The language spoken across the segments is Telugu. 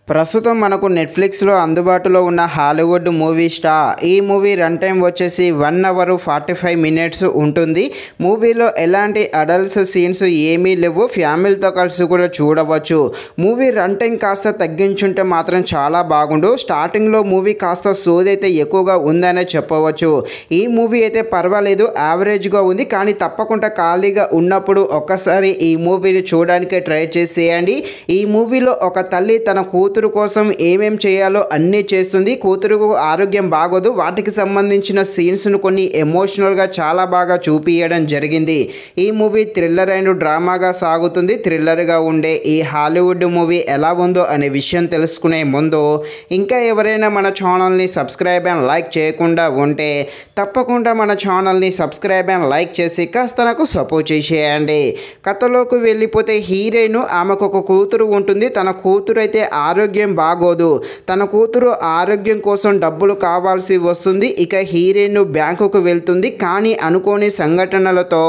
ప్రస్తుతం మనకు నెట్ఫ్లిక్స్లో అందుబాటులో ఉన్న హాలీవుడ్ మూవీ స్టార్. ఈ మూవీ రన్ టైం వచ్చేసి 1 అవర్ 45 మినిట్స్ ఉంటుంది. మూవీలో ఎలాంటి అడల్ట్స్ సీన్స్ ఏమీ లేవు. ఫ్యామిలీతో కలిసి కూడా చూడవచ్చు. మూవీ రన్ టైం కాస్త తగ్గించుంటే మాత్రం చాలా బాగుండు. స్టార్టింగ్లో మూవీ కాస్త సోది అయితే ఎక్కువగా ఉందనే చెప్పవచ్చు. ఈ మూవీ అయితే పర్వాలేదు, యావరేజ్గా ఉంది. కానీ తప్పకుండా ఖాళీగా ఉన్నప్పుడు ఒక్కసారి ఈ మూవీని చూడడానికి ట్రై చేసేయండి. ఈ మూవీలో ఒక తల్లి తన కూతురు కోసం ఏమేం చేయాలో అన్నీ చేస్తుంది. కూతురుకు ఆరోగ్యం బాగోదు. వాటికి సంబంధించిన సీన్స్ను కొన్ని ఎమోషనల్గా చాలా బాగా చూపించడం జరిగింది. ఈ మూవీ థ్రిల్లర్ అండ్ డ్రామాగా సాగుతుంది. థ్రిల్లర్గా ఉండే ఈ హాలీవుడ్ మూవీ ఎలా ఉందో అనే విషయం తెలుసుకునే ముందు ఇంకా ఎవరైనా మన ఛానల్ని సబ్స్క్రైబ్ అండ్ లైక్ చేయకుండా ఉంటే తప్పకుండా మన ఛానల్ని సబ్స్క్రైబ్ అండ్ లైక్ చేసి కాస్త నాకు సపోర్ట్ చేసేయండి. కథలోకి వెళ్ళిపోతే హీరోయిన్ ఆమెకు ఒక కూతురు ఉంటుంది. తన కూతురు అయితే ఆరోగ్యం బాగోదు. తన కూతురు ఆరోగ్యం కోసం డబ్బులు కావాల్సి వస్తుంది. ఇక హీరోయిన్ బ్యాంకుకు వెళ్తుంది. కానీ అనుకోని సంఘటనలతో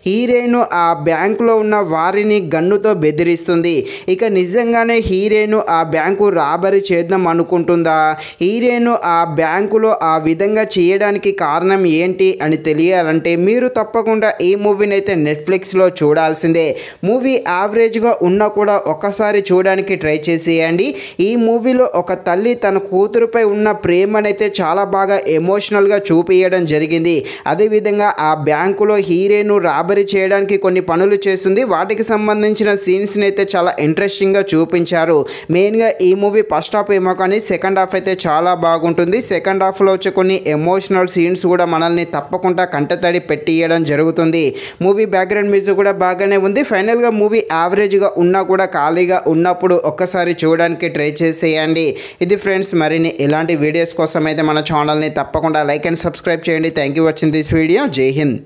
హీరోయిన్ ఆ బ్యాంకులో ఉన్న వారిని గన్నుతో బెదిరిస్తుంది. ఇక నిజంగానే హీరోయిన్ ఆ బ్యాంకు రాబరీ చేద్దాం అనుకుంటుందా? హీరోయిన్ ఆ బ్యాంకులో ఆ విధంగా చేయడానికి కారణం ఏంటి అని తెలియాలంటే మీరు తప్పకుండా ఈ మూవీని అయితే నెట్ఫ్లిక్స్లో చూడాల్సిందే. మూవీ యావరేజ్గా ఉన్నా కూడా ఒక్కసారి చూడడానికి ట్రై చేసేయండి. ఈ మూవీలో ఒక తల్లి తన కూతురుపై ఉన్న ప్రేమనైతే చాలా బాగా ఎమోషనల్గా చూపించడం జరిగింది. అదేవిధంగా ఆ బ్యాంకులో హీరోయిన్ రాబరీ చేయడానికి కొన్ని పనులు చేస్తుంది. వాటికి సంబంధించిన సీన్స్ని అయితే చాలా ఇంట్రెస్టింగ్గా చూపించారు. మెయిన్గా ఈ మూవీ ఫస్ట్ హాఫ్ ఏమో కానీ సెకండ్ హాఫ్ అయితే చాలా బాగుంటుంది. సెకండ్ హాఫ్లో వచ్చే కొన్ని ఎమోషనల్ సీన్స్ కూడా మనల్ని తప్పకుండా కంటతడి పెట్టియడం జరుగుతుంది. మూవీ బ్యాక్గ్రౌండ్ మ్యూజిక్ కూడా బాగానే ఉంది. ఫైనల్గా మూవీ యావరేజ్గా ఉన్నా కూడా ఖాళీగా ఉన్నప్పుడు ఒక్కసారి చూడడానికి ట్రై చేసేయండి. ఇది ఫ్రెండ్స్, మరిన్ని ఇలాంటి వీడియోస్ కోసం అయితే మన ఛానల్ని తప్పకుండా లైక్ అండ్ సబ్స్క్రైబ్ చేయండి. Thank you watching this video. జై హింద్.